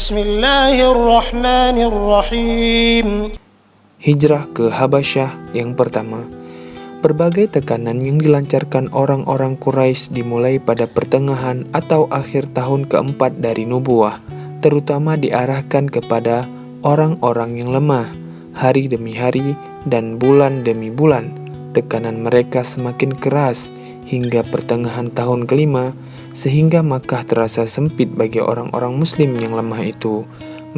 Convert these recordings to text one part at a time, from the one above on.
Bismillahirrahmanirrahim. Hijrah ke Habasyah yang pertama. Berbagai tekanan yang dilancarkan orang-orang Quraisy dimulai pada pertengahan atau akhir tahun keempat dari nubuwah, terutama diarahkan kepada orang-orang yang lemah. Hari demi hari dan bulan demi bulan, tekanan mereka semakin keras hingga pertengahan tahun kelima, sehingga Makkah terasa sempit bagi orang-orang muslim yang lemah itu.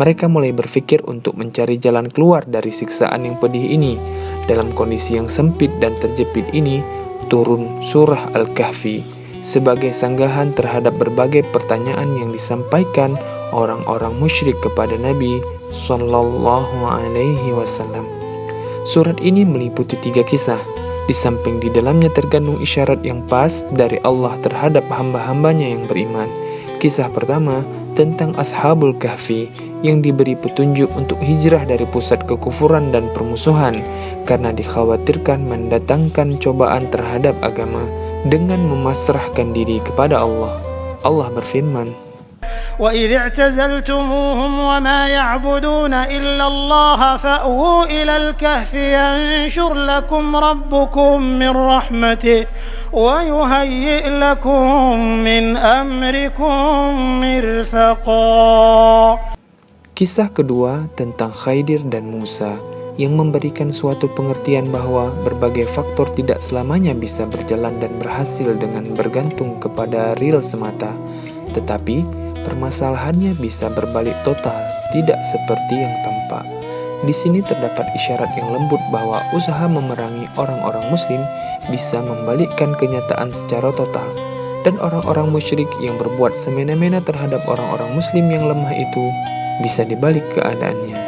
Mereka mulai berpikir untuk mencari jalan keluar dari siksaan yang pedih ini. Dalam kondisi yang sempit dan terjepit ini, turun surah Al-Kahfi sebagai sanggahan terhadap berbagai pertanyaan yang disampaikan orang-orang musyrik kepada Nabi Sallallahu Alaihi Wasallam. Surat ini meliputi 3 kisah. Di samping di dalamnya terkandung isyarat yang pas dari Allah terhadap hamba-hambanya yang beriman. Kisah pertama tentang Ashabul Kahfi yang diberi petunjuk untuk hijrah dari pusat kekufuran dan permusuhan karena dikhawatirkan mendatangkan cobaan terhadap agama dengan memasrahkan diri kepada Allah. Allah berfirman, وَإِذِ اعْتَزَلْتُمُوهُمْ وَمَا يَعْبُدُونَ إِلَّا اللَّهَ فَأْوُوا إِلَى الْكَهْفِ يَنشُرْ لَكُمْ رَبُّكُم مِّن رَّحْمَتِهِ وَيُهَيِّئْ لَكُم مِّنْ أَمْرِكُم مِّرْفَقًا. Kisah kedua tentang Khidir dan Musa yang memberikan suatu pengertian bahwa berbagai faktor tidak selamanya bisa berjalan dan berhasil dengan bergantung kepada real semata, tetapi permasalahannya bisa berbalik total, tidak seperti yang tampak. Di sini terdapat isyarat yang lembut bahwa usaha memerangi orang-orang muslim bisa membalikkan kenyataan secara total, dan orang-orang musyrik yang berbuat semena-mena terhadap orang-orang muslim yang lemah itu bisa dibalik keadaannya.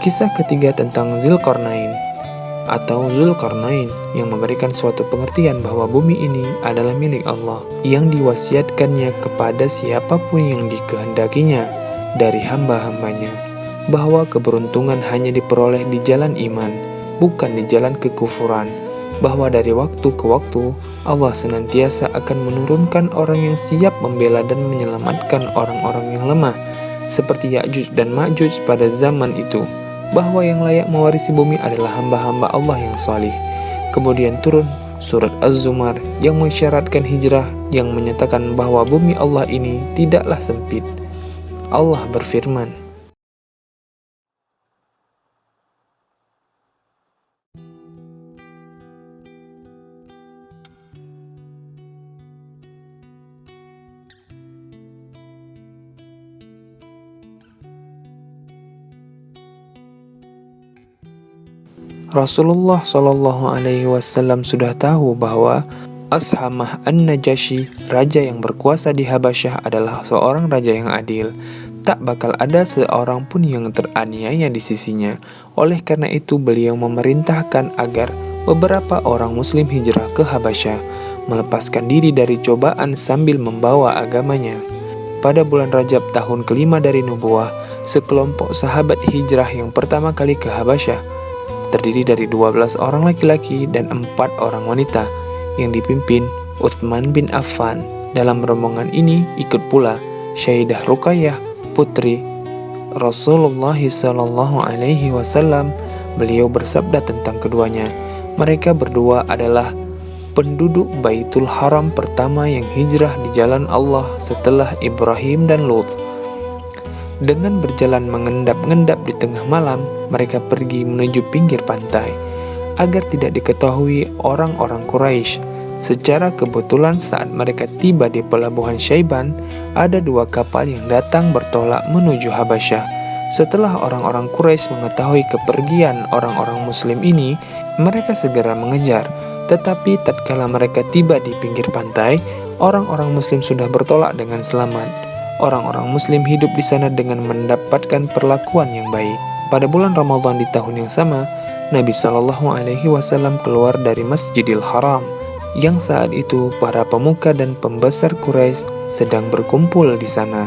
Kisah ketiga tentang Zulkarnain atau Zulkarnain yang memberikan suatu pengertian bahwa bumi ini adalah milik Allah yang diwasiatkannya kepada siapapun yang dikehendakinya dari hamba-hambanya, bahwa keberuntungan hanya diperoleh di jalan iman, bukan di jalan kekufuran, bahwa dari waktu ke waktu Allah senantiasa akan menurunkan orang yang siap membela dan menyelamatkan orang-orang yang lemah seperti Ya'juj dan Ma'juj pada zaman itu, bahwa yang layak mewarisi bumi adalah hamba-hamba Allah yang salih. Kemudian turun surat Az-Zumar yang mensyaratkan hijrah, yang menyatakan bahwa bumi Allah ini tidaklah sempit. Allah berfirman, Rasulullah Shallallahu Alaihi Wasallam sudah tahu bahwa Ashamah An-Najasyi, raja yang berkuasa di Habasyah, adalah seorang raja yang adil. Tak bakal ada seorang pun yang teraniaya di sisinya. Oleh karena itu beliau memerintahkan agar beberapa orang muslim hijrah ke Habasyah, melepaskan diri dari cobaan sambil membawa agamanya. Pada bulan Rajab tahun kelima dari nubuwah, sekelompok sahabat hijrah yang pertama kali ke Habasyah terdiri dari 12 orang laki-laki dan 4 orang wanita yang dipimpin Utsman bin Affan. Dalam rombongan ini ikut pula Sayyidah Ruqayyah, putri Rasulullah sallallahu alaihi wasallam. Beliau bersabda tentang keduanya, mereka berdua adalah penduduk Baitul Haram pertama yang hijrah di jalan Allah setelah Ibrahim dan Lut. Dengan berjalan mengendap-endap di tengah malam, mereka pergi menuju pinggir pantai agar tidak diketahui orang-orang Quraisy. Secara kebetulan saat mereka tiba di pelabuhan Syaiban, ada 2 kapal yang datang bertolak menuju Habasyah. Setelah orang-orang Quraisy mengetahui kepergian orang-orang muslim ini, mereka segera mengejar. Tetapi tatkala mereka tiba di pinggir pantai, orang-orang muslim sudah bertolak dengan selamat. Orang-orang muslim hidup di sana dengan mendapatkan perlakuan yang baik. Pada bulan Ramadan di tahun yang sama, Nabi Shallallahu Alaihi Wasallam keluar dari Masjidil Haram, yang saat itu para pemuka dan pembesar Quraisy sedang berkumpul di sana.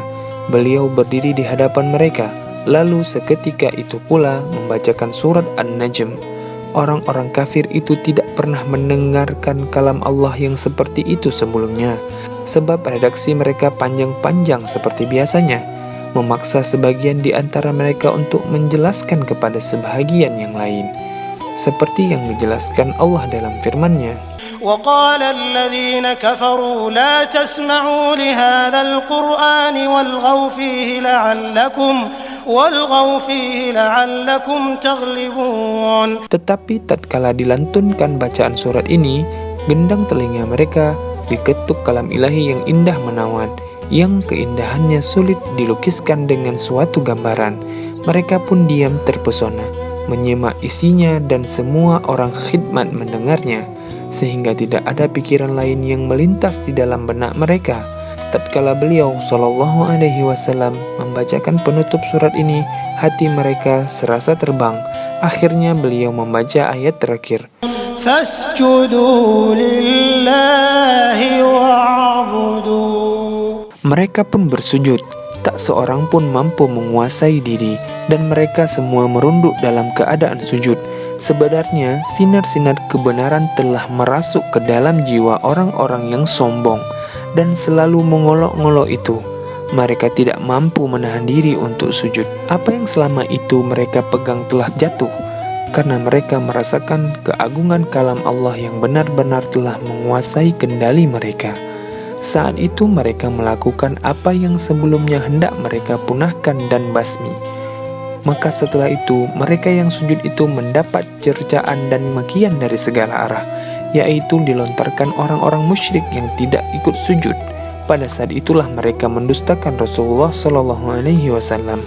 Beliau berdiri di hadapan mereka, lalu seketika itu pula membacakan surat An-Najm. Orang-orang kafir itu tidak pernah mendengarkan kalam Allah yang seperti itu sebelumnya, sebab redaksi mereka panjang-panjang seperti biasanya. memaksa sebagian di antara mereka untuk menjelaskan kepada sebahagian yang lain, seperti yang dijelaskan Allah dalam firman-Nya. وقال الذين كفروا لا تسمعوا لهذا القرآن والغوا فيه لعلكم تغلبون. Tetapi tatkala dilantunkan bacaan surat ini, gendang telinga mereka diketuk kalam ilahi yang indah menawan, yang keindahannya sulit dilukiskan dengan suatu gambaran. Mereka pun diam terpesona, menyimak isinya, dan semua orang khidmat mendengarnya, sehingga tidak ada pikiran lain yang melintas di dalam benak mereka. Tatkala beliau sallallahu alaihi wasallam membacakan penutup surat ini, hati mereka serasa terbang. Akhirnya beliau membaca ayat terakhir, فَاسْجُدُوا لِلَّهِ وَاعْبُدُوا. Mereka pun bersujud, tak seorang pun mampu menguasai diri, dan mereka semua merunduk dalam keadaan sujud. Sebenarnya sinar-sinar kebenaran telah merasuk ke dalam jiwa orang-orang yang sombong dan selalu mengolok-ngolok itu. Mereka tidak mampu menahan diri untuk sujud. Apa yang selama itu mereka pegang telah jatuh, karena mereka merasakan keagungan kalam Allah yang benar-benar telah menguasai kendali mereka. Saat itu mereka melakukan apa yang sebelumnya hendak mereka punahkan dan basmi. Maka setelah itu, mereka yang sujud itu mendapat cercaan dan makian dari segala arah, yaitu dilontarkan orang-orang musyrik yang tidak ikut sujud. Pada saat itulah mereka mendustakan Rasulullah Shallallahu Alaihi Wasallam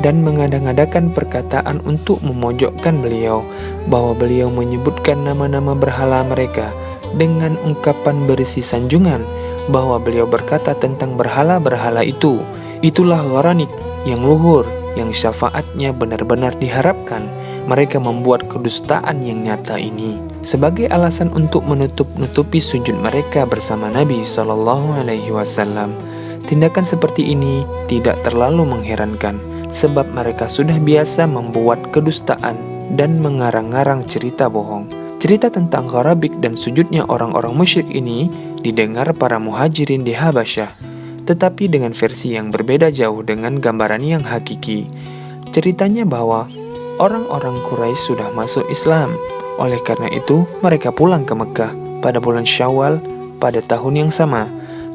dan mengada-ngadakan perkataan untuk memojokkan beliau, bahwa beliau menyebutkan nama-nama berhala mereka dengan ungkapan berisi sanjungan, bahwa beliau berkata tentang berhala-berhala itu, itulah gharanik yang luhur, yang syafaatnya benar-benar diharapkan. Mereka membuat kedustaan yang nyata ini sebagai alasan untuk menutup-nutupi sujud mereka bersama Nabi Sallallahu Alaihi Wasallam. Tindakan seperti ini tidak terlalu mengherankan, sebab mereka sudah biasa membuat kedustaan dan mengarang-arang cerita bohong. Cerita tentang gharabik dan sujudnya orang-orang musyrik ini didengar para muhajirin di Habasyah, tetapi dengan versi yang berbeda jauh dengan gambaran yang hakiki. Ceritanya bahwa orang-orang Quraisy sudah masuk Islam. Oleh karena itu, mereka pulang ke Mekah pada bulan Syawal pada tahun yang sama,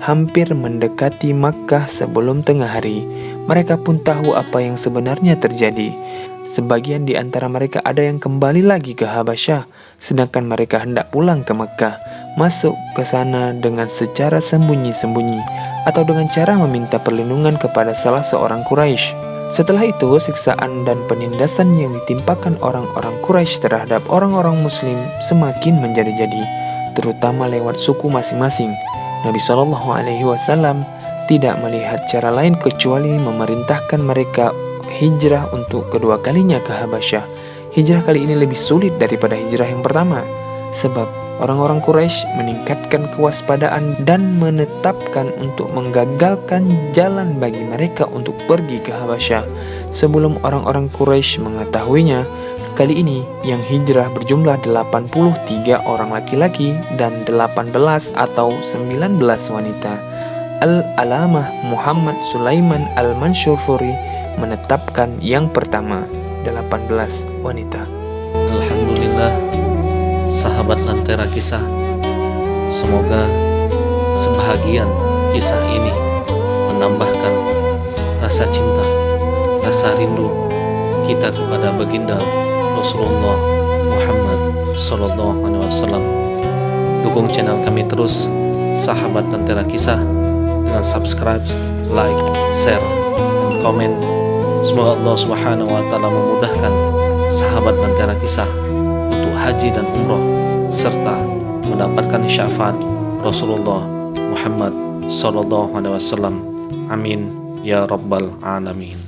hampir mendekati Makkah sebelum tengah hari. Mereka pun tahu apa yang sebenarnya terjadi. Sebagian di antara mereka ada yang kembali lagi ke Habasyah, sedangkan mereka hendak pulang ke Mekah, masuk ke sana dengan secara sembunyi-sembunyi atau dengan cara meminta perlindungan kepada salah seorang Quraisy. Setelah itu, siksaan dan penindasan yang ditimpakan orang-orang Quraisy terhadap orang-orang Muslim semakin menjadi-jadi, terutama lewat suku masing-masing. Nabi Shallallahu Alaihi Wasallam tidak melihat cara lain kecuali memerintahkan mereka hijrah untuk kedua kalinya ke Habasyah. Hijrah kali ini lebih sulit daripada hijrah yang pertama, sebab orang-orang Quraisy meningkatkan kewaspadaan dan menetapkan untuk menggagalkan jalan bagi mereka untuk pergi ke Habasyah. Sebelum orang-orang Quraisy mengetahuinya, kali ini yang hijrah berjumlah 83 orang laki-laki dan 18 atau 19 wanita. Al-Alamah Muhammad Sulaiman Al-Mansyurfuri menetapkan yang pertama 18 wanita. Alhamdulillah, sahabat Lentera Kisah, semoga sebahagian kisah ini menambahkan rasa cinta, rasa rindu kita kepada baginda Rasulullah Muhammad Sallallahu Alaihi Wasallam. Dukung channel kami terus, sahabat Lentera Kisah, dengan subscribe, like, share, dan komen. Semoga Allah Subhanahu Wa Taala memudahkan sahabat Lentera Kisah untuk haji dan umroh, serta mendapatkan syafaat Rasulullah Muhammad Sallallahu Alaihi Wasallam. Amin ya rabbal alamin.